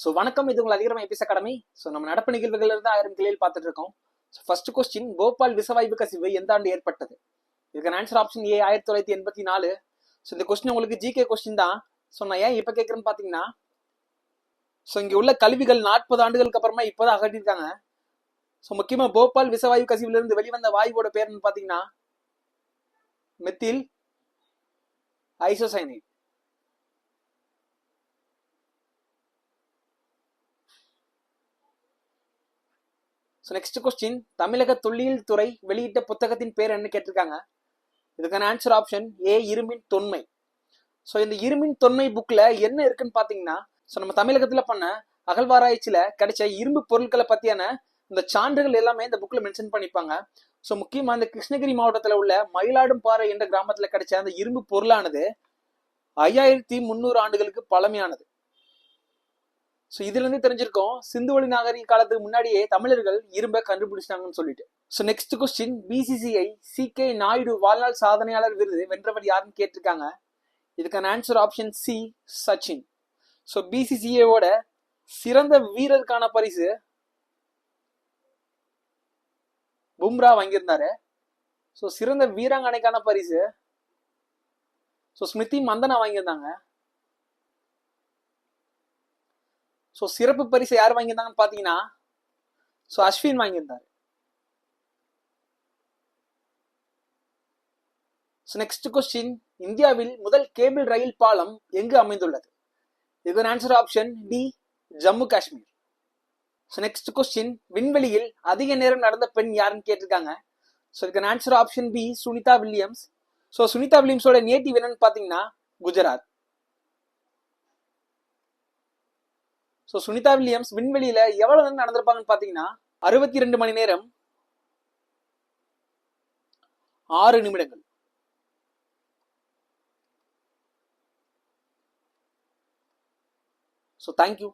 So வணக்கம், இது உங்கள் அதிகரம் ஐபிஎஸ் அகாடமி. ஸோ நம்ம நடப்பு நிகழ்வுகள் இருந்து 1000 கிளையில் பார்த்துட்டு இருக்கோம். ஸோ ஃபர்ஸ்ட் கொஸ்டின், போபால் விசவாய்வு கசிவு எந்த ஆண்டு ஏற்பட்டது? இதுக்கான ஆன்சர் ஆப்ஷன் ஏ 1984. ஸோ இந்த கொஸ்டின் உங்களுக்கு ஜிகே கொஸ்டின் தான். ஸோ நான் ஏன் இப்போ கேட்குறேன்னு பார்த்தீங்கன்னா, ஸோ இங்கே உள்ள கல்விகள் 40 ஆண்டுகளுக்கு அப்புறமா இப்போதான் அகற்றிருக்காங்க. ஸோ முக்கியமாக போபால் விசவாயு கசிவிலிருந்து வெளிவந்த வாயுவோட பேர்னு பார்த்தீங்கன்னா methyl isocyanate. So next question, தமிழக தொல்லியல் துறை வெளியிட்ட புத்தகத்தின் பேர் என்ன கேட்டிருக்காங்க. இதுக்கான ஆன்சர் ஆப்ஷன் ஏ இரும்பின் தொன்மை. ஸோ இந்த இரும்பின் தொன்மை புக்ல என்ன இருக்குன்னு பாத்தீங்கன்னா, ஸோ நம்ம தமிழகத்துல பண்ண அகழ்வாராய்ச்சியில கிடைச்ச இரும்பு பொருட்களை பத்தியான இந்த சான்றுகள் எல்லாமே இந்த புக்ல மென்ஷன் பண்ணிப்பாங்க. ஸோ முக்கியமா இந்த கிருஷ்ணகிரி மாவட்டத்துல உள்ள மயிலாடும்பாறை என்ற கிராமத்துல கிடைச்ச அந்த இரும்பு பொருளானது 5300 ஆண்டுகளுக்கு பழமையானது. ஸோ இதுல இருந்து தெரிஞ்சிருக்கோம் சிந்துவெளி நாகரிக காலத்துக்கு முன்னாடியே தமிழர்கள் இரும்பை கண்டுபிடிச்சிட்டாங்கன்னு சொல்லிட்டு. So next question, BCCI CK. Nayudu வாழ்நாள் சாதனையாளர் விருது வென்றவர் யாருன்னு கேட்டிருக்காங்க. இதுக்கான answer option C Sachin. So பிசிசிஐயோட சிறந்த வீரருக்கான பரிசு பும்ரா வாங்கியிருந்தாரு. ஸோ சிறந்த வீராங்கனைக்கான பரிசு ஸோ ஸ்மிருதி மந்தனா வாங்கியிருந்தாங்க. ஸோ சிறப்பு பரிசு யார் வாங்கியிருந்தாங்கன்னு பாத்தீங்கன்னா ஸோ அஸ்வின் வாங்கியிருந்தாரு. ஸோ நெக்ஸ்ட் கொஸ்டின், இந்தியாவில் முதல் கேபிள் ரயில் பாலம் எங்கு அமைந்துள்ளது? இதுக்கு answer option D Jammu Kashmir. So next question, விண்வெளியில் அதிக நேரம் நடந்த பெண் யாருன்னு கேட்டிருக்காங்க. ஸோ இதுக்கு answer option B Sunita Williams. So Sunita வில்லியம்ஸோட நேட்டிவ் என்னன்னு பாத்தீங்கன்னா குஜராத். ஸோ சுனிதா வில்லியம்ஸ் விண்வெளியில எவ்வளவு நேரம் நடந்திருப்பாங்கன்னு பாத்தீங்கன்னா 62 மணி நேரம் 6 நிமிடங்கள். So thank you.